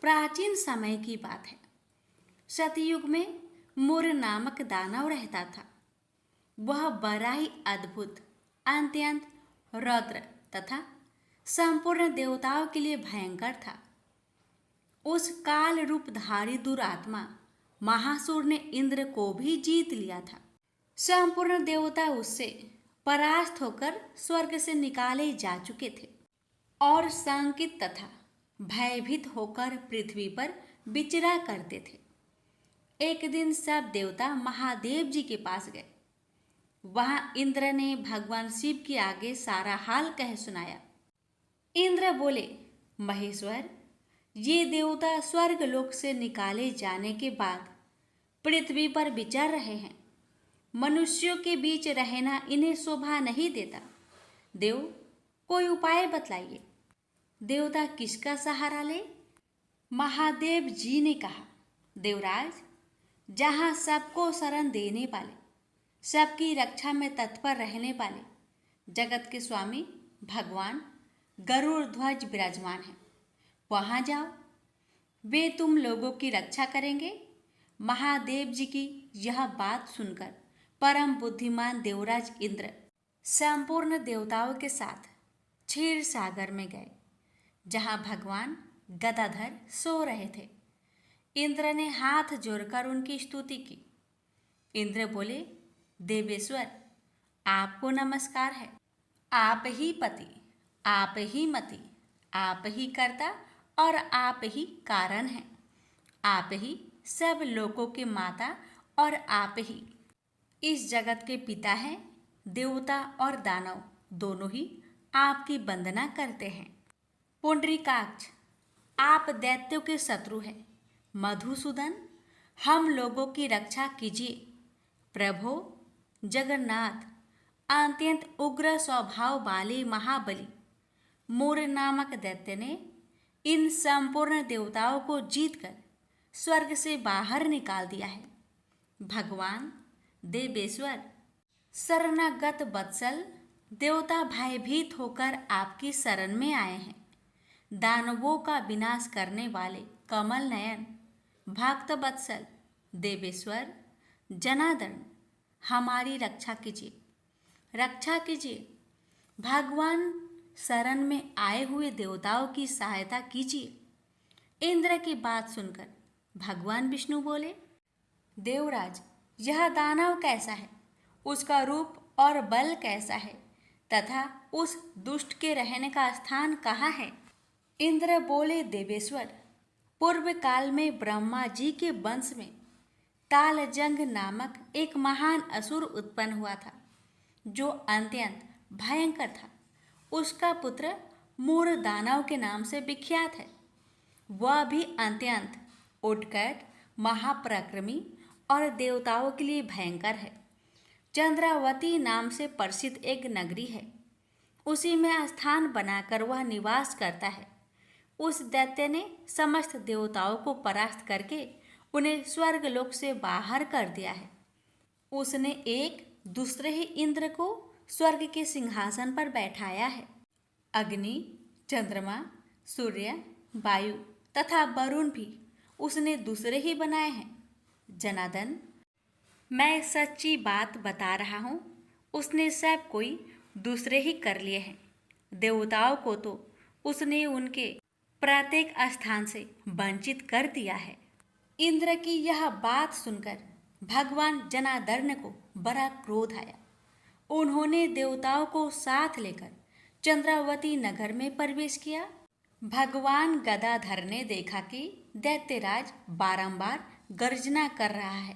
प्राचीन समय की बात है। सतयुग में मुर नामक दानव रहता था। वह बड़ा ही अद्भुत, अत्यंत रौद्र तथा संपूर्ण देवताओं के लिए भयंकर था। उस काल रूपधारी दुरात्मा महासुर ने इंद्र को भी जीत लिया था। संपूर्ण देवता उससे परास्त होकर स्वर्ग से निकाले जा चुके थे और शंकित तथा भयभीत होकर पृथ्वी पर विचरा करते थे। एक दिन सब देवता महादेव जी के पास गए। वहां इंद्र ने भगवान शिव के आगे सारा हाल कह सुनाया। इंद्र बोले, महेश्वर, ये देवता स्वर्ग लोक से निकाले जाने के बाद पृथ्वी पर विचर रहे हैं। मनुष्यों के बीच रहना इन्हें शोभा नहीं देता। देव, कोई उपाय बतलाइए। देवता किसका सहारा ले? महादेव जी ने कहा, देवराज, जहाँ सबको शरण देने वाले, सबकी रक्षा में तत्पर रहने वाले जगत के स्वामी भगवान गरुड़ ध्वज विराजमान हैं, वहाँ जाओ। वे तुम लोगों की रक्षा करेंगे। महादेव जी की यह बात सुनकर परम बुद्धिमान देवराज इंद्र संपूर्ण देवताओं के साथ क्षीर सागर में गए, जहाँ भगवान गदाधर सो रहे थे। इंद्र ने हाथ जोड़कर उनकी स्तुति की। इंद्र बोले, देवेश्वर, आपको नमस्कार है। आप ही पति, आप ही मति, आप ही कर्ता और आप ही कारण हैं। आप ही सब लोगों के माता और आप ही इस जगत के पिता हैं। देवता और दानव दोनों ही आपकी वंदना करते हैं। पुंडरीकाक्ष, आप दैत्यों के शत्रु हैं। मधुसूदन, हम लोगों की रक्षा कीजिए। प्रभो जगन्नाथ, अत्यंत उग्र स्वभाव वाले महाबली मुर नामक दैत्य ने इन संपूर्ण देवताओं को जीतकर स्वर्ग से बाहर निकाल दिया है। भगवान देवेश्वर, शरणागत वत्सल देवता भयभीत होकर आपकी शरण में आए हैं। दानवों का विनाश करने वाले कमल नयन भक्त वत्सल देवेश्वर जनार्दन, हमारी रक्षा कीजिए, रक्षा कीजिए। भगवान शरण में आए हुए देवताओं की सहायता कीजिए। इंद्र की बात सुनकर भगवान विष्णु बोले, देवराज, यह दानव कैसा है, उसका रूप और बल कैसा है तथा उस दुष्ट के रहने का स्थान कहाँ है? इंद्र बोले, देवेश्वर, पूर्व काल में ब्रह्मा जी के वंश में तालजंग नामक एक महान असुर उत्पन्न हुआ था, जो अत्यंत भयंकर था। उसका पुत्र मूर दानव के नाम से विख्यात है। वह भी अत्यंत उत्कट, महापराक्रमी और देवताओं के लिए भयंकर है। चंद्रावती नाम से प्रसिद्ध एक नगरी है, उसी में स्थान बनाकर वह निवास करता है। उस दैत्य ने समस्त देवताओं को परास्त करके उन्हें स्वर्गलोक से बाहर कर दिया है। उसने एक दूसरे ही इंद्र को स्वर्ग के सिंहासन पर बैठाया है। अग्नि, चंद्रमा, सूर्य, वायु तथा वरुण भी उसने दूसरे ही बनाए हैं। जनार्दन, मैं सच्ची बात बता रहा हूँ, उसने सब कोई दूसरे ही कर लिए हैं। देवताओं को तो उसने उनके प्रत्येक स्थान से वंचित कर दिया है। इंद्र की यह बात सुनकर भगवान जनार्दन को बड़ा क्रोध आया। उन्होंने देवताओं को साथ लेकर चंद्रावती नगर में प्रवेश किया। भगवान गदाधर ने देखा कि दैत्यराज बारंबार गर्जना कर रहा है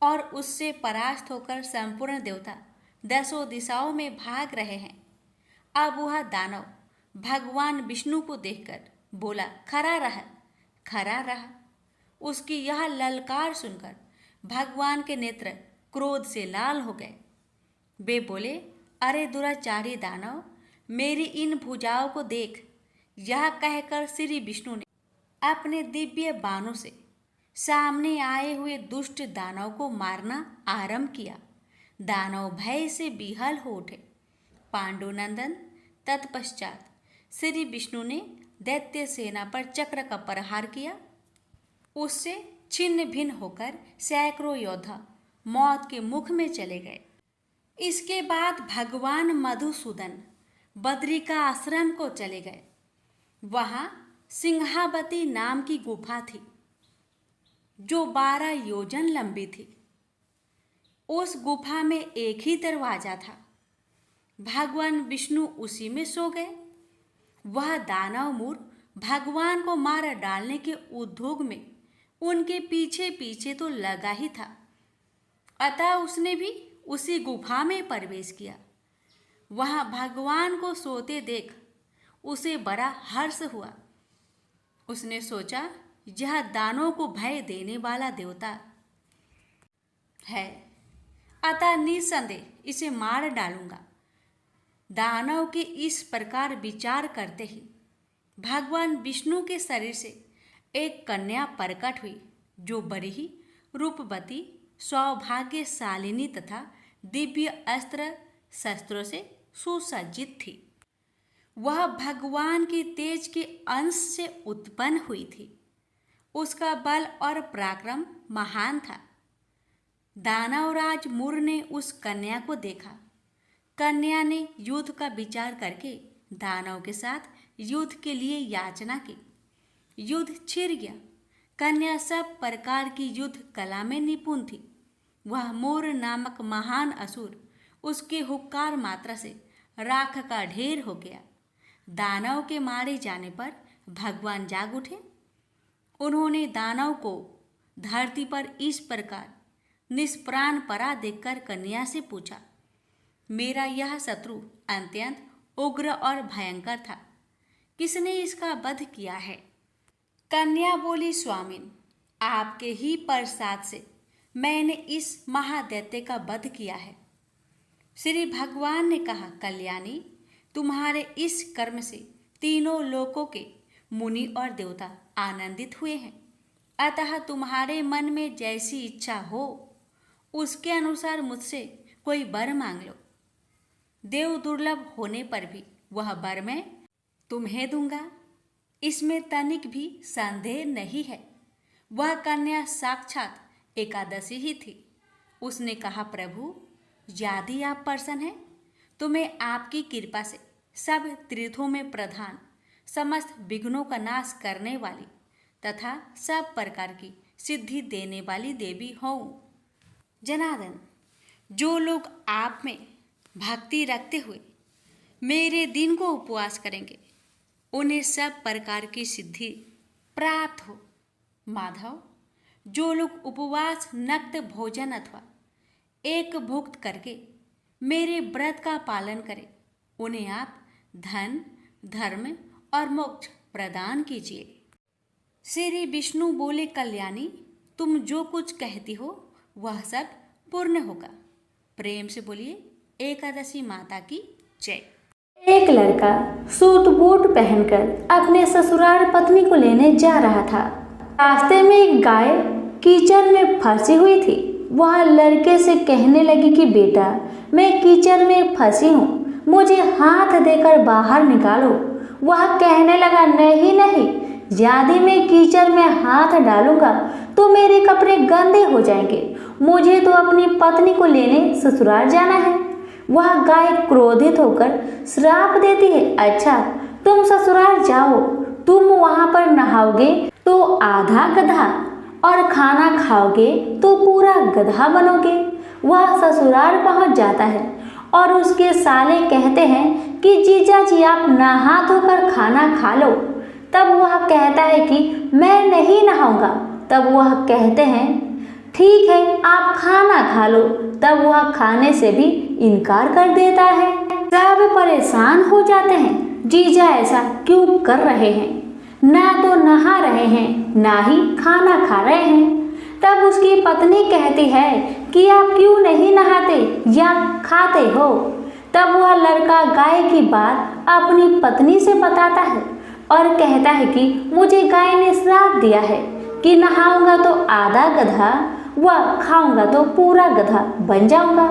और उससे परास्त होकर संपूर्ण देवता दसों दिशाओं में भाग रहे हैं। अब वह दानव भगवान विष्णु को देखकर बोला, खड़ा रह, खड़ा रह। उसकी यह ललकार सुनकर भगवान के नेत्र क्रोध से लाल हो गए। वे बोले, अरे दुराचारी दानव, मेरी इन भुजाओं को देख। यह कहकर श्री विष्णु ने अपने दिव्य बाणों से सामने आए हुए दुष्ट दानव को मारना आरंभ किया। दानव भय से विहल हो उठे। पांडुनंदन, तत्पश्चात श्री विष्णु ने दैत्य सेना पर चक्र का प्रहार किया। उससे छिन्न भिन्न होकर सैकड़ों योद्धा मौत के मुख में चले गए। इसके बाद भगवान मधुसूदन बद्री का आश्रम को चले गए। वहाँ सिंहावती नाम की गुफा थी जो 12 योजन लंबी थी। उस गुफा में एक ही दरवाजा था। भगवान विष्णु उसी में सो गए। वह दानव मूर भगवान को मार डालने के उद्योग में उनके पीछे पीछे तो लगा ही था। अतः उसने भी उसी गुफा में प्रवेश किया। वहाँ भगवान को सोते देख उसे बड़ा हर्ष हुआ। उसने सोचा, यह दानों को भय देने वाला देवता है, अतः निसंदेह इसे मार डालूंगा। दानव के इस प्रकार विचार करते ही भगवान विष्णु के शरीर से एक कन्या प्रकट हुई जो बड़ी ही रूपवती, सौभाग्यशालिनी तथा दिव्य अस्त्र शस्त्रों से सुसज्जित थी। वह भगवान की तेज के अंश से उत्पन्न हुई थी। उसका बल और पराक्रम महान था। दानवराज मुर ने उस कन्या को देखा। कन्या ने युद्ध का विचार करके दानव के साथ युद्ध के लिए याचना की। युद्ध छिड़ गया। कन्या सब प्रकार की युद्ध कला में निपुण थी। वह मोर नामक महान असुर उसके हुक्कार मात्रा से राख का ढेर हो गया। दानव के मारे जाने पर भगवान जाग उठे। उन्होंने दानव को धरती पर इस प्रकार निष्प्राण पड़ा देखकर कन्या से पूछा, मेरा यह शत्रु अत्यंत उग्र और भयंकर था, किसने इसका वध किया है? कन्या बोली, स्वामिन, आपके ही प्रसाद से मैंने इस महादैत्य का वध किया है। श्री भगवान ने कहा, कल्याणी, तुम्हारे इस कर्म से तीनों लोकों के मुनि और देवता आनंदित हुए हैं। अतः तुम्हारे मन में जैसी इच्छा हो उसके अनुसार मुझसे कोई वर मांग लो। देव दुर्लभ होने पर भी वह वर मैं तुम्हें दूंगा, इसमें तनिक भी संदेह नहीं है। वह कन्या साक्षात एकादशी ही थी। उसने कहा, प्रभु, यदि आप प्रसन्न हैं तो मैं आपकी कृपा से सब तीर्थों में प्रधान, समस्त विघ्नों का नाश करने वाली तथा सब प्रकार की सिद्धि देने वाली देवी हूँ। जनार्दन, जो लोग आप में भक्ति रखते हुए मेरे दिन को उपवास करेंगे उन्हें सब प्रकार की सिद्धि प्राप्त हो। माधव, जो लोग उपवास, नक्त भोजन अथवा एक भुक्त करके मेरे व्रत का पालन करें उन्हें आप धन, धर्म और मोक्ष प्रदान कीजिए। श्री विष्णु बोले, कल्याणी, तुम जो कुछ कहती हो वह सब पूर्ण होगा। प्रेम से बोलिए, एकादशी माता की जय। एक लड़का सूट बूट पहनकर अपने ससुराल पत्नी को लेने जा रहा था। रास्ते में एक गाय कीचड़ में फंसी हुई थी। वह लड़के से कहने लगी कि बेटा, मैं कीचड़ में फंसी हूँ, मुझे हाथ देकर बाहर निकालो। वह कहने लगा, नहीं नहीं, यदि मैं कीचड़ में हाथ डालूंगा तो मेरे कपड़े गंदे हो जाएंगे, मुझे तो अपनी पत्नी को लेने ससुराल जाना है। वह गाय क्रोधित होकर श्राप देती है, अच्छा तुम ससुराल जाओ, तुम वहां पर नहाओगे तो आधा गधा और खाना खाओगे तो पूरा गधा बनोगे। वह ससुराल पहुंच जाता है और उसके साले कहते हैं कि जीजा जी आप नहा धोकर खाना खा लो। तब वह कहता है कि मैं नहीं नहाऊंगा। तब वह कहते हैं ठीक है आप खाना खा लो। तब वह खाने से भी इनकार कर देता है। सब परेशान हो जाते हैं, जीजा ऐसा क्यों कर रहे हैं, ना तो नहा रहे हैं ना ही खाना खा रहे हैं। तब उसकी पत्नी कहती है कि आप क्यों नहीं नहाते या खाते हो। तब वह लड़का गाय की बात अपनी पत्नी से बताता है और कहता है कि मुझे गाय ने श्राप दिया है कि नहाऊंगा तो आधा गधा व खाऊंगा तो पूरा गधा बन जाऊंगा।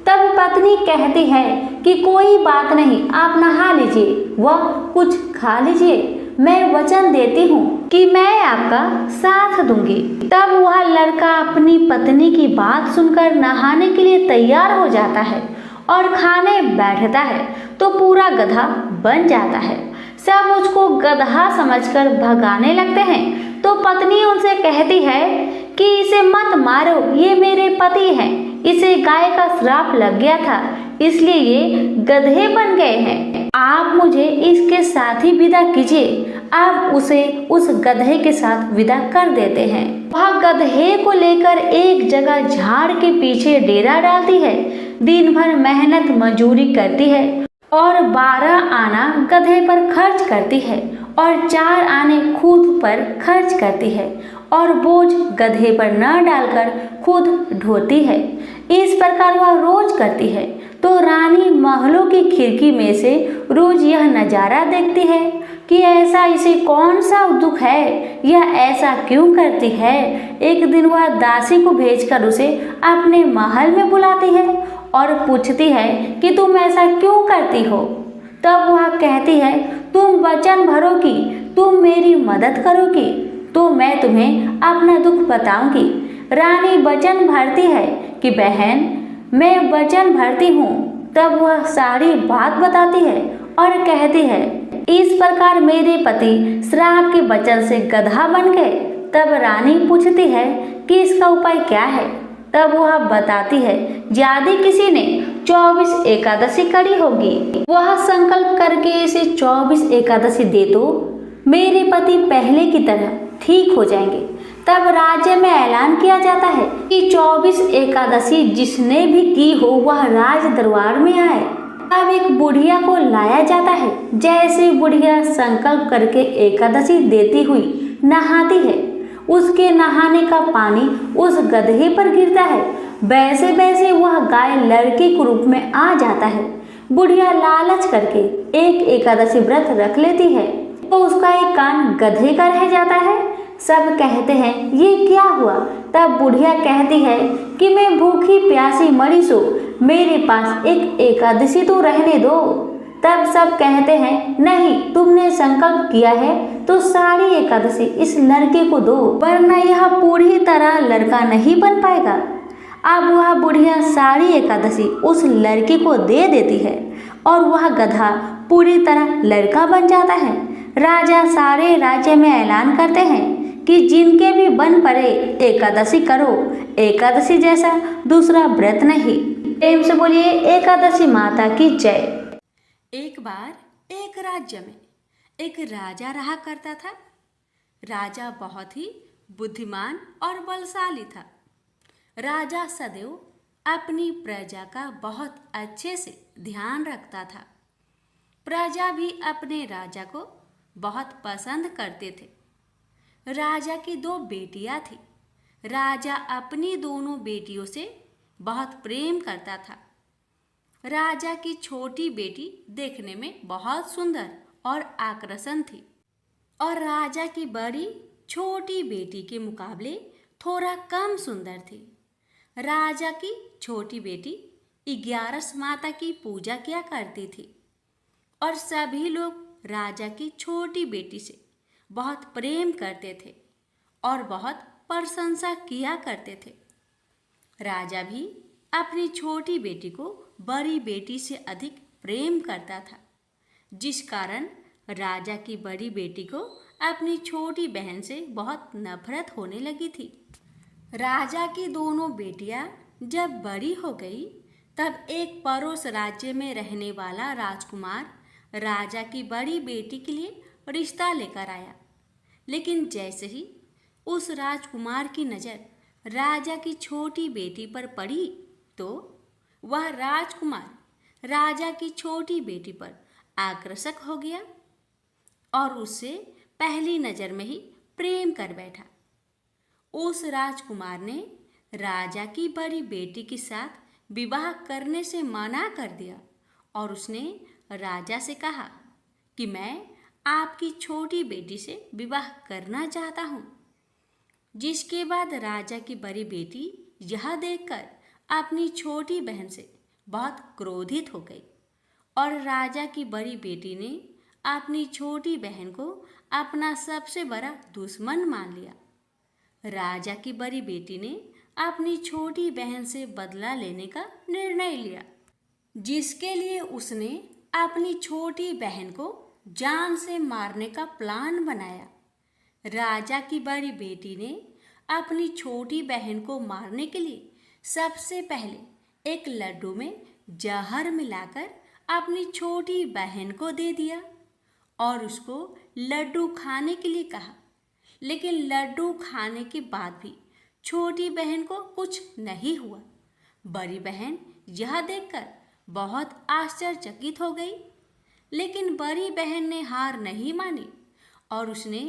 तब पत्नी कहती है कि कोई बात नहीं, आप नहा लीजिए व कुछ खा लीजिए, मैं वचन देती हूँ कि मैं आपका साथ दूंगी। तब वह लड़का अपनी पत्नी की बात सुनकर नहाने के लिए तैयार हो जाता है और खाने बैठता है तो पूरा गधा बन जाता है। सब उसको गधा समझकर भगाने लगते हैं तो पत्नी उनसे कहती है कि इसे मत मारो, ये मेरे पति हैं, इसे गाय का श्राप लग गया था इसलिए ये गधे बन गए हैं। आप मुझे इसके साथ ही विदा कीजिए। आप उसे उस गधे के साथ विदा कर देते हैं। वह गधे को लेकर एक जगह झाड़ के पीछे डेरा डालती है। दिन भर मेहनत मजूरी करती है और 12 आना गधे पर खर्च करती है और 4 आने खुद पर खर्च करती है और बोझ गधे पर न डालकर खुद ढोती है। इस प्रकार वह रोज करती है तो रानी महलों की खिड़की में से रोज यह नजारा देखती है कि ऐसा इसे कौन सा दुख है, यह ऐसा क्यों करती है। एक दिन वह दासी को भेजकर उसे अपने महल में बुलाती है और पूछती है कि तुम ऐसा क्यों करती हो। तब वह कहती है तुम वचन भरोगी, तुम मेरी मदद करोगी तो मैं तुम्हें अपना दुख बताऊंगी। रानी वचन भरती है कि बहन मैं वचन भरती हूँ। तब वह सारी बात बताती है और कहती है इस प्रकार मेरे पति श्राप के वचन से गधा बन गए। तब रानी पूछती है कि इसका उपाय क्या है। तब वह बताती है यदि किसी ने 24 एकादशी करी होगी, वह संकल्प करके इसे 24 एकादशी दे तो मेरे पति पहले की तरह ठीक हो जाएंगे। तब राज्य में ऐलान किया जाता है कि 24 एकादशी जिसने भी की हो वह राज दरबार में आए। तब एक बुढ़िया को लाया जाता है। जैसे बुढ़िया संकल्प करके एकादशी देती हुई नहाती है, उसके नहाने का पानी उस गधे पर गिरता है। वैसे वैसे वह गाय लड़के के रूप में आ जाता है। बुढ़िया लालच करके एक एकादशी व्रत रख लेती है तो उसका एक कान गधे का रह जाता है। सब कहते हैं ये क्या हुआ। तब बुढ़िया कहती है कि मैं भूखी प्यासी मरी सो, मेरे पास एक एकादशी तो रहने दो। तब सब कहते हैं नहीं, तुमने संकल्प किया है तो सारी एकादशी इस लड़के को दो, वरना यह पूरी तरह लड़का नहीं बन पाएगा। अब वह बुढ़िया सारी एकादशी उस लड़के को दे देती है और वह गधा पूरी तरह लड़का बन जाता है। राजा सारे राज्य में ऐलान करते हैं कि जिनके भी बन पड़े एकादशी करो। एकादशी जैसा दूसरा व्रत नहीं। प्रेम से बोलिए एकादशी माता की जय। एक बार एक राज्य में एक राजा रहा करता था। राजा बहुत ही बुद्धिमान और बलशाली था। राजा सदैव अपनी प्रजा का बहुत अच्छे से ध्यान रखता था। प्रजा भी अपने राजा को बहुत पसंद करते थे। राजा की 2 बेटियां थी। राजा अपनी दोनों बेटियों से बहुत प्रेम करता था। राजा की छोटी बेटी देखने में बहुत सुंदर और आकर्षण थी और राजा की बड़ी छोटी बेटी के मुकाबले थोड़ा कम सुंदर थी। राजा की छोटी बेटी 11 माता की पूजा किया करती थी और सभी लोग राजा की छोटी बेटी से बहुत प्रेम करते थे और बहुत प्रशंसा किया करते थे। राजा भी अपनी छोटी बेटी को बड़ी बेटी से अधिक प्रेम करता था, जिस कारण राजा की बड़ी बेटी को अपनी छोटी बहन से बहुत नफरत होने लगी थी। राजा की दोनों बेटियां जब बड़ी हो गई तब एक पड़ोस राज्य में रहने वाला राजकुमार राजा की बड़ी बेटी के लिए रिश्ता लेकर आया। लेकिन जैसे ही उस राजकुमार की नज़र राजा की छोटी बेटी पर पड़ी तो वह राजकुमार राजा की छोटी बेटी पर आकर्षक हो गया और उससे पहली नज़र में ही प्रेम कर बैठा। उस राजकुमार ने राजा की बड़ी बेटी के साथ विवाह करने से मना कर दिया और उसने राजा से कहा कि मैं आपकी छोटी बेटी से विवाह करना चाहता हूँ। जिसके बाद राजा की बड़ी बेटी यह देखकर अपनी छोटी बहन से बहुत क्रोधित हो गई और राजा की बड़ी बेटी ने अपनी छोटी बहन को अपना सबसे बड़ा दुश्मन मान लिया। राजा की बड़ी बेटी ने अपनी छोटी बहन से बदला लेने का निर्णय लिया, जिसके लिए उसने अपनी छोटी बहन को जान से मारने का प्लान बनाया। राजा की बड़ी बेटी ने अपनी छोटी बहन को मारने के लिए सबसे पहले एक लड्डू में जहर मिलाकर अपनी छोटी बहन को दे दिया और उसको लड्डू खाने के लिए कहा। लेकिन लड्डू खाने के बाद भी छोटी बहन को कुछ नहीं हुआ। बड़ी बहन यह देखकर बहुत आश्चर्यचकित हो गई। लेकिन बड़ी बहन ने हार नहीं मानी और उसने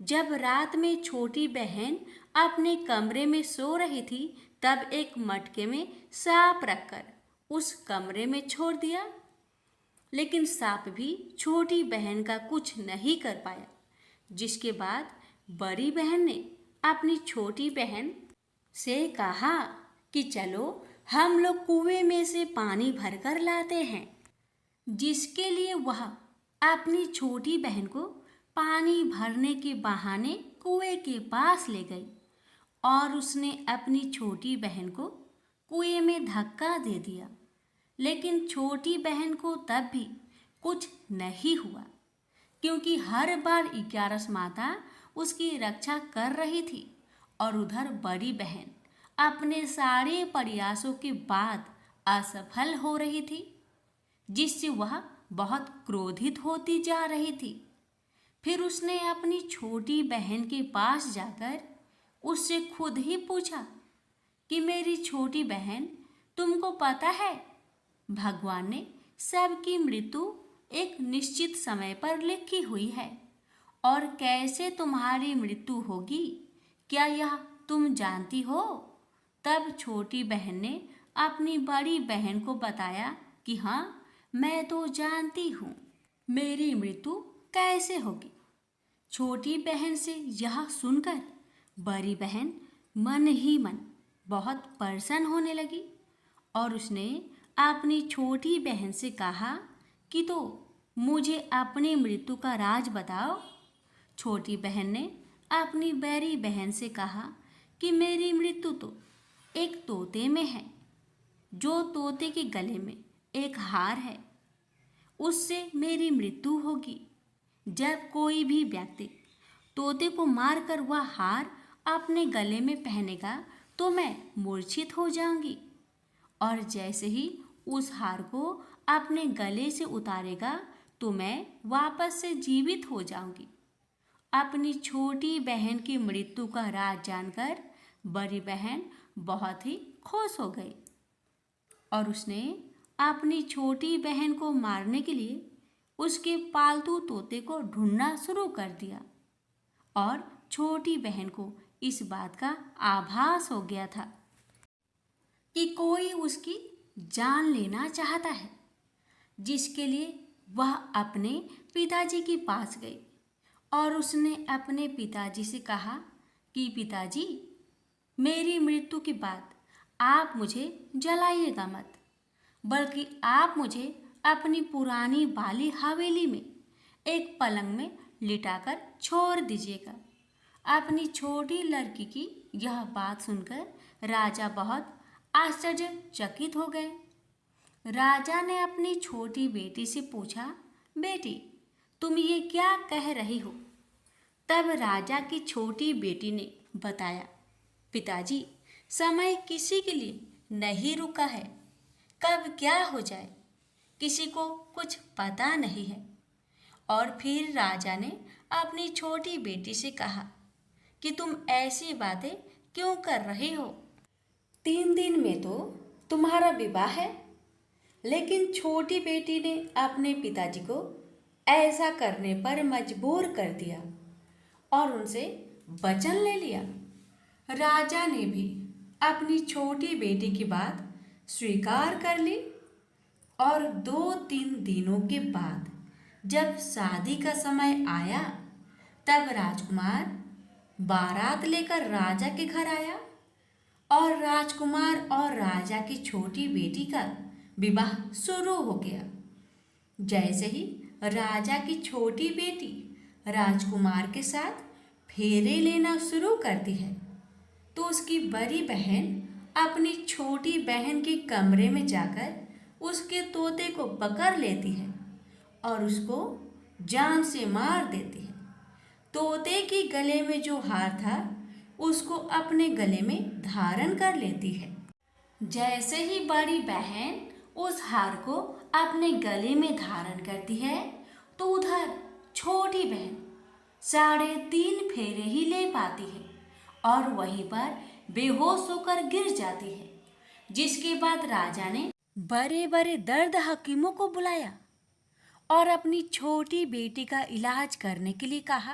जब रात में छोटी बहन अपने कमरे में सो रही थी तब एक मटके में सांप रखकर उस कमरे में छोड़ दिया। लेकिन सांप भी छोटी बहन का कुछ नहीं कर पाया, जिसके बाद बड़ी बहन ने अपनी छोटी बहन से कहा कि चलो हम लोग कुएं में से पानी भरकर लाते हैं, जिसके लिए वह अपनी छोटी बहन को पानी भरने के बहाने कुएं के पास ले गई और उसने अपनी छोटी बहन को कुएं में धक्का दे दिया। लेकिन छोटी बहन को तब भी कुछ नहीं हुआ, क्योंकि हर बार 11 माता उसकी रक्षा कर रही थी और उधर बड़ी बहन अपने सारे प्रयासों के बाद असफल हो रही थी, जिससे वह बहुत क्रोधित होती जा रही थी। फिर उसने अपनी छोटी बहन के पास जाकर उससे खुद ही पूछा कि मेरी छोटी बहन, तुमको पता है भगवान ने सबकी मृत्यु एक निश्चित समय पर लिखी हुई है और कैसे तुम्हारी मृत्यु होगी, क्या यह तुम जानती हो? तब छोटी बहन ने अपनी बड़ी बहन को बताया कि हाँ, मैं तो जानती हूँ मेरी मृत्यु कैसे होगी। छोटी बहन से यह सुनकर बड़ी बहन मन ही मन बहुत प्रसन्न होने लगी और उसने अपनी छोटी बहन से कहा कि तो मुझे अपनी मृत्यु का राज बताओ। छोटी बहन ने अपनी बड़ी बहन से कहा कि मेरी मृत्यु तो एक तोते में है, जो तोते के गले में एक हार है, उससे मेरी मृत्यु होगी। जब कोई भी व्यक्ति तोते को मारकर वह हार अपने गले में पहनेगा तो मैं मूर्छित हो जाऊंगी, और जैसे ही उस हार को अपने गले से उतारेगा तो मैं वापस से जीवित हो जाऊंगी। अपनी छोटी बहन की मृत्यु का राज जानकर बड़ी बहन बहुत ही खुश हो गई और उसने अपनी छोटी बहन को मारने के लिए उसके पालतू तोते को ढूंढना शुरू कर दिया और छोटी बहन को इस बात का आभास हो गया था कि कोई उसकी जान लेना चाहता है, जिसके लिए वह अपने पिताजी के पास गई और उसने अपने पिताजी से कहा कि पिताजी, मेरी मृत्यु के बाद आप मुझे जलाइएगा मत, बल्कि आप मुझे अपनी पुरानी वाली हवेली में एक पलंग में लिटाकर छोड़ दीजिएगा। अपनी छोटी लड़की की यह बात सुनकर राजा बहुत आश्चर्यचकित हो गए। राजा ने अपनी छोटी बेटी से पूछा, बेटी, तुम ये क्या कह रही हो? तब राजा की छोटी बेटी ने बताया, पिताजी, समय किसी के लिए नहीं रुका है, कब क्या हो जाए किसी को कुछ पता नहीं है। और फिर राजा ने अपनी छोटी बेटी से कहा कि तुम ऐसी बातें क्यों कर रही हो? 3 दिन में तो तुम्हारा विवाह है। लेकिन छोटी बेटी ने अपने पिताजी को ऐसा करने पर मजबूर कर दिया और उनसे वचन ले लिया। राजा ने भी अपनी छोटी बेटी की बात स्वीकार कर ली और 2-3 दिनों के बाद जब शादी का समय आया तब राजकुमार बारात लेकर राजा के घर आया और राजकुमार और राजा की छोटी बेटी का विवाह शुरू हो गया। जैसे ही राजा की छोटी बेटी राजकुमार के साथ फेरे लेना शुरू करती है तो उसकी बड़ी बहन अपनी छोटी बहन के कमरे में जाकर उसके तोते को पकड़ लेती है और उसको जान से मार देती है। तोते के गले में जो हार था उसको अपने गले में धारण कर लेती है। जैसे ही बड़ी बहन उस हार को अपने गले में धारण करती है तो उधर छोटी बहन 3.5 फेरे ही ले पाती है और वहीं पर बेहोश होकर गिर जाती है। जिसके बाद राजा ने बड़े बड़े दर्द हकीमों को बुलाया और अपनी छोटी बेटी का इलाज करने के लिए कहा।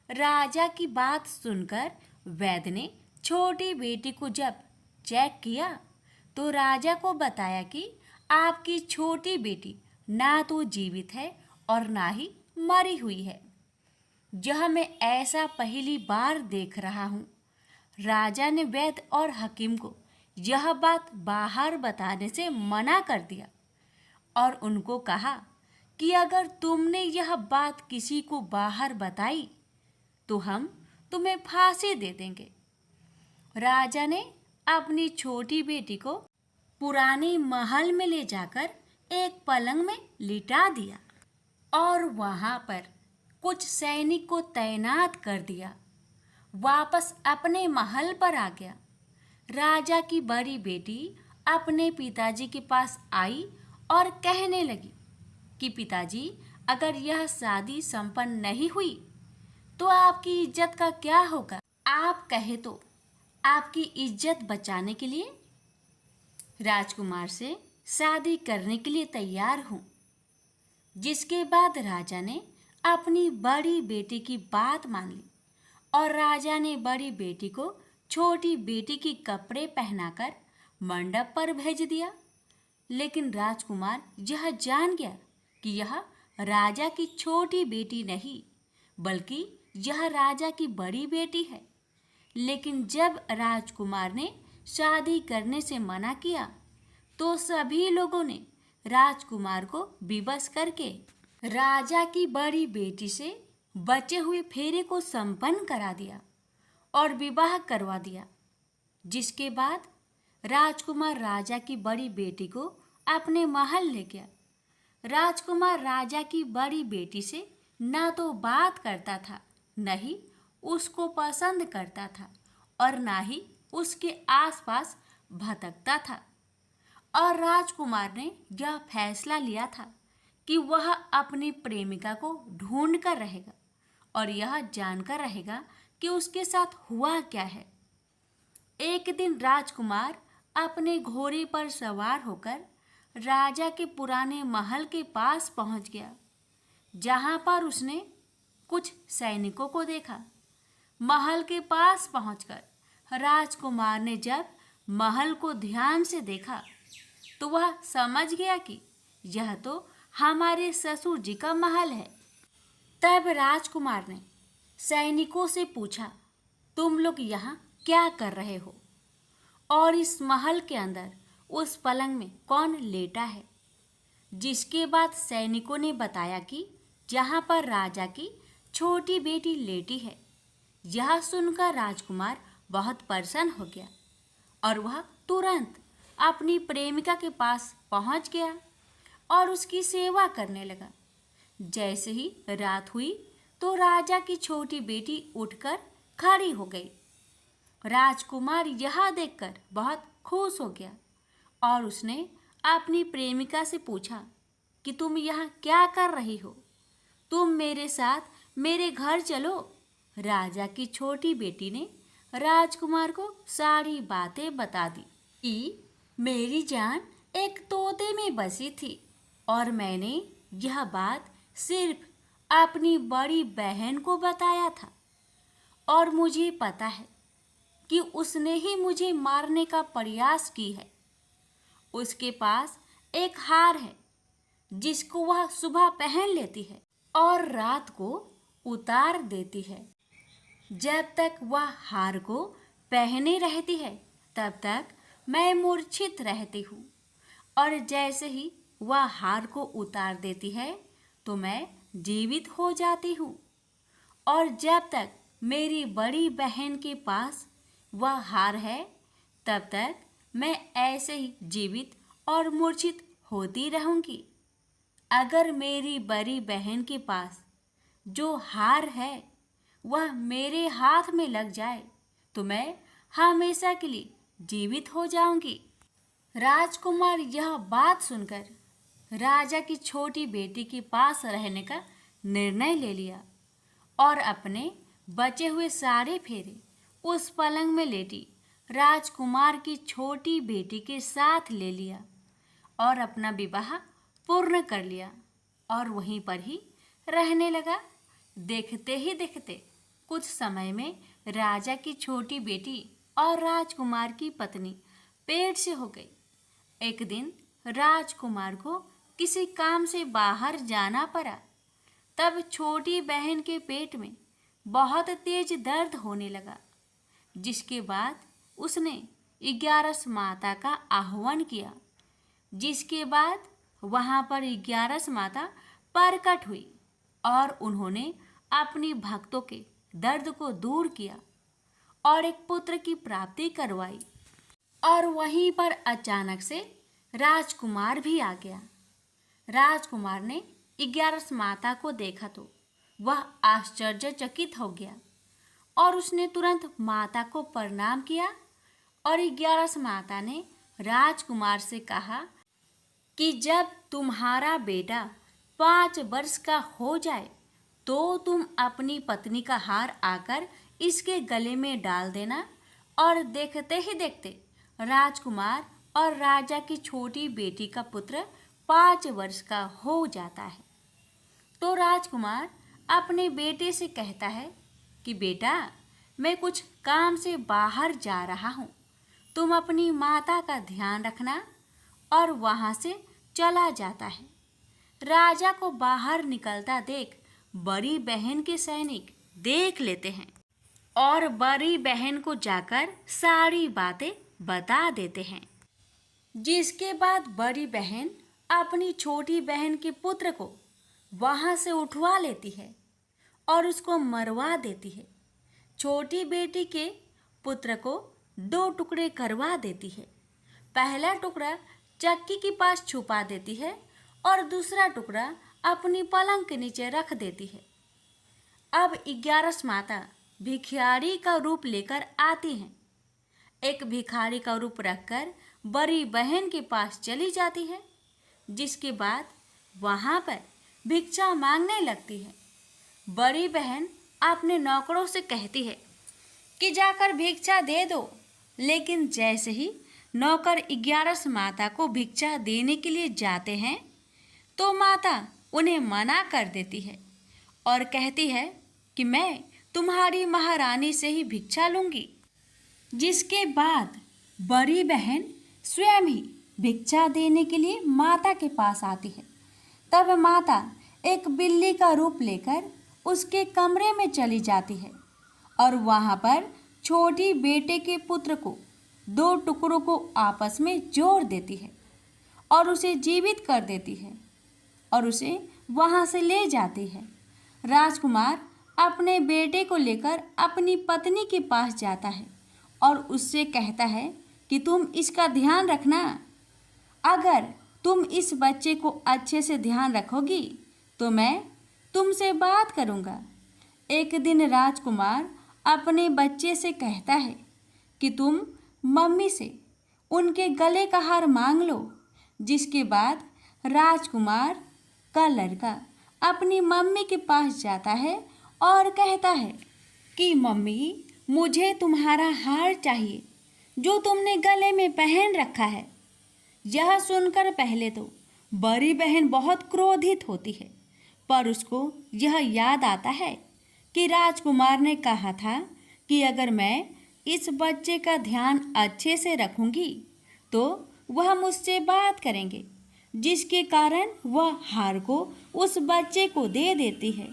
राजा की बात सुनकर वैद्य ने छोटी बेटी को जब चेक किया तो राजा को बताया कि आपकी छोटी बेटी ना तो जीवित है और ना ही मरी हुई है। यह मैं ऐसा पहली बार देख रहा हूँ। राजा ने वैद्य और हकीम को यह बात बाहर बताने से मना कर दिया और उनको कहा कि अगर तुमने यह बात किसी को बाहर बताई तो हम तुम्हें फांसी दे देंगे। राजा ने अपनी छोटी बेटी को पुराने महल में ले जाकर एक पलंग में लिटा दिया और वहां पर कुछ सैनिक को तैनात कर दिया। वापस अपने महल पर आ गया। राजा की बड़ी बेटी अपने पिताजी के पास आई और कहने लगी कि पिताजी, अगर यह शादी संपन्न नहीं हुई तो आपकी इज्जत का क्या होगा? आप कहे तो आपकी इज्जत बचाने के लिए राजकुमार से शादी करने के लिए तैयार हूँ। जिसके बाद राजा ने अपनी बड़ी बेटी की बात मान ली और राजा ने बड़ी बेटी को छोटी बेटी की कपड़े पहनाकर मंडप पर भेज दिया। लेकिन राजकुमार यह जान गया कि यह राजा की छोटी बेटी नहीं बल्कि यह राजा की बड़ी बेटी है। लेकिन जब राजकुमार ने शादी करने से मना किया तो सभी लोगों ने राजकुमार को विवश करके राजा की बड़ी बेटी से बचे हुए फेरे को संपन्न करा दिया और विवाह करवा दिया। जिसके बाद राजकुमार राजा की बड़ी बेटी को अपने महल ले गया। राजकुमार राजा की बड़ी बेटी से ना तो बात करता था, न ही उसको पसंद करता था और ना ही उसके आसपास भटकता था। और राजकुमार ने यह फैसला लिया था कि वह अपनी प्रेमिका को ढूंढ कर रहेगा और यह जानकर रहेगा कि उसके साथ हुआ क्या है। एक दिन राजकुमार अपने घोड़े पर सवार होकर राजा के पुराने महल के पास पहुंच गया, जहां पर उसने कुछ सैनिकों को देखा। महल के पास पहुंचकर राजकुमार ने जब महल को ध्यान से देखा तो वह समझ गया कि यह तो हमारे ससुर जी का महल है। तब राजकुमार ने सैनिकों से पूछा, तुम लोग यहाँ क्या कर रहे हो और इस महल के अंदर उस पलंग में कौन लेटा है? जिसके बाद सैनिकों ने बताया कि जहाँ पर राजा की छोटी बेटी लेटी है। यह सुनकर राजकुमार बहुत प्रसन्न हो गया और वह तुरंत अपनी प्रेमिका के पास पहुंच गया और उसकी सेवा करने लगा। जैसे ही रात हुई तो राजा की छोटी बेटी उठकर खड़ी हो गई। राजकुमार यह देखकर बहुत खुश हो गया और उसने अपनी प्रेमिका से पूछा कि तुम यहाँ क्या कर रही हो? तुम मेरे साथ मेरे घर चलो। राजा की छोटी बेटी ने राजकुमार को सारी बातें बता दी कि मेरी जान एक तोते में बसी थी और मैंने यह बात सिर्फ अपनी बड़ी बहन को बताया था और मुझे पता है कि उसने ही मुझे मारने का प्रयास की है। उसके पास एक हार है जिसको वह सुबह पहन लेती है और रात को उतार देती है। जब तक वह हार को पहने रहती है तब तक मैं मूर्छित रहती हूँ और जैसे ही वह हार को उतार देती है तो मैं जीवित हो जाती हूँ। और जब तक मेरी बड़ी बहन के पास वह हार है तब तक मैं ऐसे ही जीवित और मूर्छित होती रहूंगी। अगर मेरी बड़ी बहन के पास जो हार है वह मेरे हाथ में लग जाए तो मैं हमेशा के लिए जीवित हो जाऊंगी। राजकुमार यह बात सुनकर राजा की छोटी बेटी के पास रहने का निर्णय ले लिया और अपने बचे हुए सारे फेरे उस पलंग में लेटी राजकुमार की छोटी बेटी के साथ ले लिया और अपना विवाह पूर्ण कर लिया और वहीं पर ही रहने लगा। देखते ही देखते कुछ समय में राजा की छोटी बेटी और राजकुमार की पत्नी पेट से हो गई। एक दिन राजकुमार को किसी काम से बाहर जाना पड़ा। तब छोटी बहन के पेट में बहुत तेज दर्द होने लगा, जिसके बाद उसने 11 माता का आह्वान किया। जिसके बाद वहाँ पर 11 माता प्रकट हुई और उन्होंने अपनी भक्तों के दर्द को दूर किया और एक पुत्र की प्राप्ति करवाई। और वहीं पर अचानक से राजकुमार भी आ गया। राजकुमार ने 11 माता को देखा तो वह आश्चर्यचकित हो गया और उसने तुरंत माता को प्रणाम किया। और 11 माता ने राजकुमार से कहा कि जब तुम्हारा बेटा 5 वर्ष का हो जाए तो तुम अपनी पत्नी का हार आकर इसके गले में डाल देना। और देखते ही देखते राजकुमार और राजा की छोटी बेटी का पुत्र 5 वर्ष का हो जाता है। तो राजकुमार अपने बेटे से कहता है कि बेटा, मैं कुछ काम से बाहर जा रहा हूँ, तुम अपनी माता का ध्यान रखना। और वहाँ से चला जाता है। राजा को बाहर निकलता देख बड़ी बहन के सैनिक देख लेते हैं और बड़ी बहन को जाकर सारी बातें बता देते हैं। जिसके बाद बड़ी बहन अपनी छोटी बहन के पुत्र को वहाँ से उठवा लेती है और उसको मरवा देती है। छोटी बेटी के पुत्र को 2 टुकड़े करवा देती है। पहला टुकड़ा चक्की के पास छुपा देती है और दूसरा टुकड़ा अपनी पलंग के नीचे रख देती है। अब 11 माता भिखारी का रूप लेकर आती हैं। एक भिखारी का रूप रखकर बड़ी बहन के पास चली जाती है। जिसके बाद वहाँ पर भिक्षा मांगने लगती है। बड़ी बहन अपने नौकरों से कहती है कि जाकर भिक्षा दे दो। लेकिन जैसे ही नौकर 11 माता को भिक्षा देने के लिए जाते हैं तो माता उन्हें मना कर देती है और कहती है कि मैं तुम्हारी महारानी से ही भिक्षा लूँगी। जिसके बाद बड़ी बहन स्वयं ही भिक्षा देने के लिए माता के पास आती है। तब माता एक बिल्ली का रूप लेकर उसके कमरे में चली जाती है और वहाँ पर छोटी बेटे के पुत्र को 2 टुकड़ों को आपस में जोड़ देती है और उसे जीवित कर देती है और उसे वहाँ से ले जाती है। राजकुमार अपने बेटे को लेकर अपनी पत्नी के पास जाता है और उससे कहता है कि तुम इसका ध्यान रखना। अगर तुम इस बच्चे को अच्छे से ध्यान रखोगी तो मैं तुमसे बात करूँगा। एक दिन राजकुमार अपने बच्चे से कहता है कि तुम मम्मी से उनके गले का हार मांग लो। जिसके बाद राजकुमार का लड़का अपनी मम्मी के पास जाता है और कहता है कि मम्मी, मुझे तुम्हारा हार चाहिए जो तुमने गले में पहन रखा है। यह सुनकर पहले तो बड़ी बहन बहुत क्रोधित होती है, पर उसको यह याद आता है कि राजकुमार ने कहा था कि अगर मैं इस बच्चे का ध्यान अच्छे से रखूंगी तो वह मुझसे बात करेंगे। जिसके कारण वह हार को उस बच्चे को दे देती है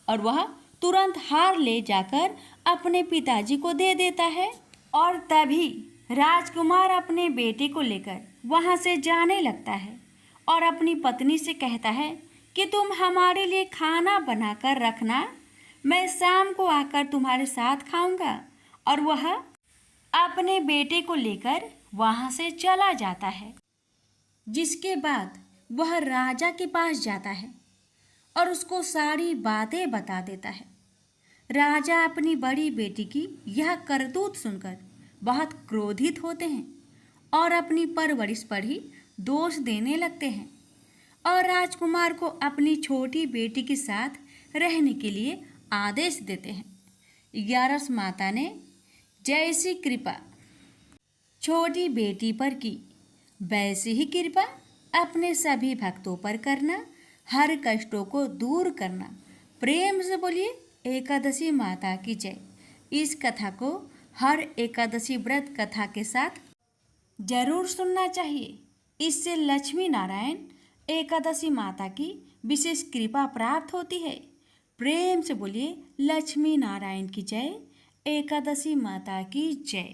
और वह तुरंत हार ले जाकर अपने पिताजी को दे देता है। और तभी राजकुमार अपने बेटे को लेकर वहाँ से जाने लगता है और अपनी पत्नी से कहता है कि तुम हमारे लिए खाना बनाकर रखना, मैं शाम को आकर तुम्हारे साथ खाऊंगा। और वह अपने बेटे को लेकर वहां से चला जाता है, जिसके बाद वह राजा के पास जाता है और उसको सारी बातें बता देता है। राजा अपनी बड़ी बेटी की यह करतूत सुनकर बहुत क्रोधित होते हैं और अपनी परवरिश पर ही दोष देने लगते हैं और राजकुमार को अपनी छोटी बेटी के साथ रहने के लिए आदेश देते हैं। 11 माता ने जैसी कृपा छोटी बेटी पर की, वैसी ही कृपा अपने सभी भक्तों पर करना, हर कष्टों को दूर करना। प्रेम से बोलिए एकादशी माता की जय। इस कथा को हर एकादशी व्रत कथा के साथ जरूर सुनना चाहिए। इससे लक्ष्मी नारायण एकादशी माता की विशेष कृपा प्राप्त होती है। प्रेम से बोलिए लक्ष्मी नारायण की जय, एकादशी माता की जय।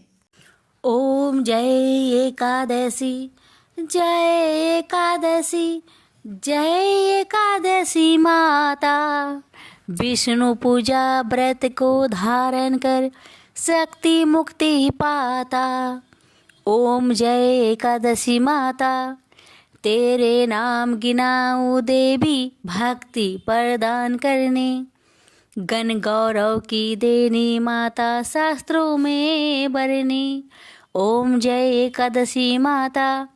ओम जय एकादशी, जय एकादशी, जय एकादशी माता। विष्णु पूजा व्रत को धारण कर शक्ति मुक्ति पाता। ओम जय एकादशी माता, तेरे नाम गिनाऊं देवी, भक्ति प्रदान करने। गण गौरव की देनी माता, शास्त्रों में बरनी। ओम जय एकादशी माता,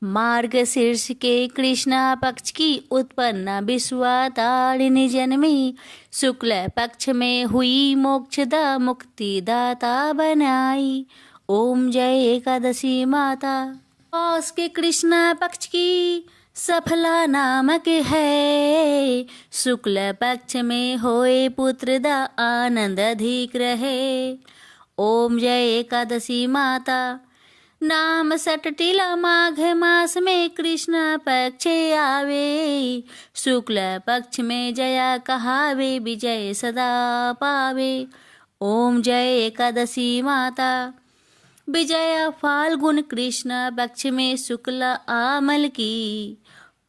मार्गशीर्ष के कृष्णा पक्ष की उत्पन्न विश्वातारिणी जन्मी, शुक्ल पक्ष में हुई मोक्षदा मुक्ति दाता बनाई। ओम जय एकादशी माता, पौष के कृष्णा पक्ष की सफला नामक है, शुक्ल पक्ष में होए पुत्र दा आनंद अधिक रहे। ओम जय एकादशी माता, नाम सटटिला माघ मास में कृष्ण पक्ष आवे, शुक्ल पक्ष में जया कहावे, विजय सदा पावे। ओम जय एकादशी माता, विजया फाल्गुन कृष्ण पक्ष में शुक्ल आमल की,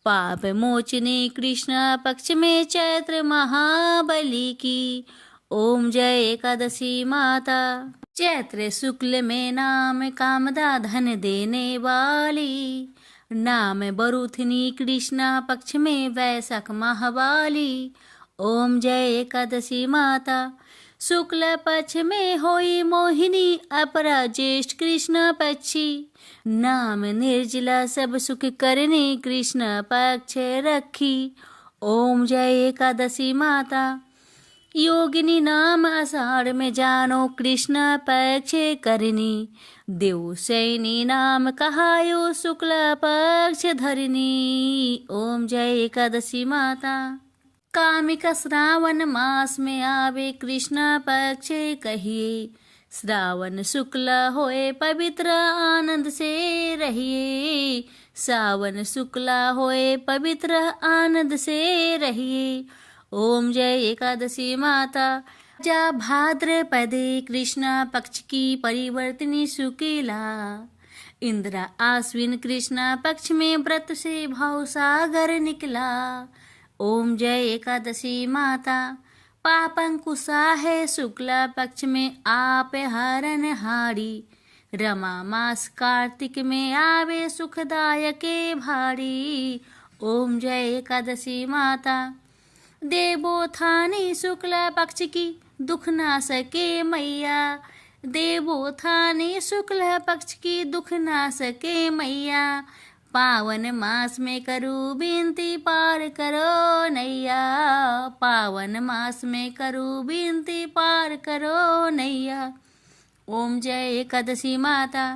पाप मोचनी कृष्ण पक्ष में चैत्र महाबली की। ओम जय एकादशी माता, चैत्र शुक्ल में नाम कामदा धन देने वाली, नाम बरुथनी कृष्ण पक्ष में वैशाख महावाली। ओम जय एकादशी माता, शुक्ल पक्ष में होई मोहिनी, अपरा ज्येष्ठ कृष्ण पक्षी, नाम निर्जला सब सुख करने कृष्ण पक्ष रखी। ओम जय एकादशी माता, योगिनी नाम आषाढ़ में जानो कृष्ण पक्ष करनी, देव सैनी नाम कहायो शुक्ल पक्ष धरनी। ओम जय एकादशी माता, कामिका श्रावण मास में आवे कृष्ण पक्ष कहिए, श्रावण शुक्ल होए पवित्र आनंद से रहिए, सावन शुक्ल होए पवित्र आनंद से रहिए। ओम जय एकादशी माता, जा भाद्रपदे कृष्ण पक्ष की परिवर्तनी शुक्ला, इंद्र आश्विन कृष्ण पक्ष में व्रत से भाव सागर निकला। ओम जय एकादशी माता, पापंकुशा है शुक्ल पक्ष में आप हरण हारी, रमा मास कार्तिक में आवे सुखदायक भारी। ओम जय एकादशी माता, देवोत्थानी शुक्ल पक्ष की दुख ना सके मैया, देवोत्थानी शुक्ल पक्ष की दुख ना सके मैया, पावन मास में करूँ विनती पार करो नैया, पावन मास में करूँ विनती पार करो नैया। ओम जय एकादशी माता,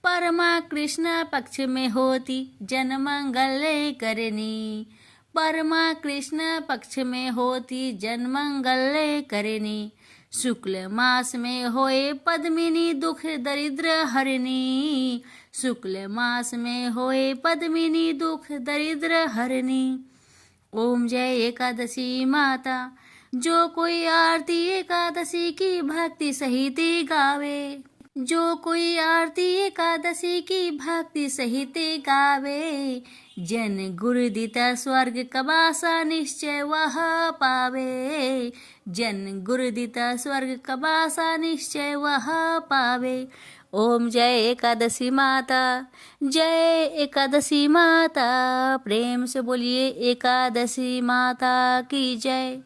परमा कृष्ण पक्ष में होती जन मंगल करनी, परमा कृष्ण पक्ष में होती जन मंगल करनी, शुक्ल मास में होए पद्मिनी दुख दरिद्र हरनी, शुक्ल मास में होए पद्मिनी दुख दरिद्र हरनी। ओम जय एकादशी माता, जो कोई आरती एकादशी की भक्ति सहित गावे, जो कोई आरती एकादशी की भक्ति सहित गावे, जन गुरुदिता स्वर्ग कबासा निश्चय वह पावे। जन गुरुदिता स्वर्ग कबासा निश्चय वह पावे। ओम जय एकादशी माता, जय एकादशी माता। प्रेम से बोलिए एकादशी माता की जय।